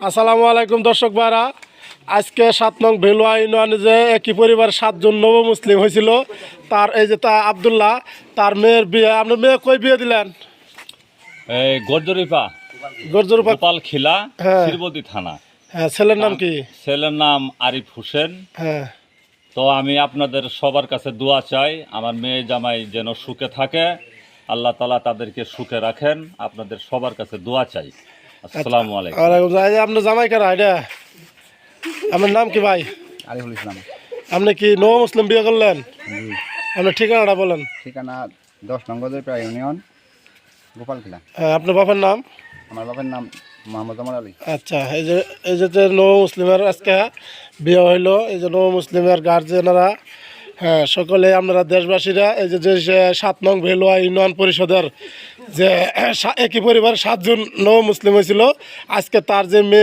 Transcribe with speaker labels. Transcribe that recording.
Speaker 1: আসসালামু আলাইকুম দর্শক ভাইরা, আজকে 7 নং ভেলুয়া ইউনিয়নে যে একই পরিবার 7 জন নব মুসলিম হয়েছিল, তার এই যে তা আবদুল্লাহ, তার মেয়ের বিয়ে। আপনার মেয়ে কই বিয়ে দিলেন?
Speaker 2: এই গর্জরিপা
Speaker 1: গর্জরূপা
Speaker 2: গোপালখিলা,
Speaker 1: হ্যাঁ।
Speaker 2: শিরবতী থানা।
Speaker 1: হ্যাঁ, ছেলের নাম কি?
Speaker 2: ছেলের নাম আরিফ হোসেন।
Speaker 1: হ্যাঁ,
Speaker 2: তো আমি আপনাদের সবার কাছে দোয়া চাই, আমার মেয়ে জামাই যেন সুখে থাকে, আল্লাহ তাআলা তাদেরকে সুখে রাখেন। আপনাদের সবার কাছে দোয়া চাই। আসসালামু আলাইকুম।
Speaker 1: ওয়ালাইকুম আসসালাম। এই যে আপনার জামাই কারা এটা? আপনার নাম কি ভাই?
Speaker 3: আরিফুল ইসলাম।
Speaker 1: আপনি কি নব মুসলিম বিয়ে করলেন?
Speaker 3: জি।
Speaker 1: আপনার ঠিকানাটা বলেন।
Speaker 3: ঠিকানা 10 নং গজরপাড়া ইউনিয়ন, গোপালখিলা।
Speaker 1: হ্যাঁ, আপনার বাবার নাম?
Speaker 3: আমার বাবার নাম মোহাম্মদ ওমর আলী।
Speaker 1: আচ্ছা, এই যে নব মুসলিমের আজকে বিয়ে হইলো, এই যে নব মুসলিমের গার্জেনরা, হ্যাঁ, সকলে আপনারা দেশবাসীরা, এই যে 7 নং ভেলুয়া ইউনিয়ন পরিষদের যে একই পরিবার 7 জন নব মুসলিম হয়েছিল, আজকে তার যে মেয়ে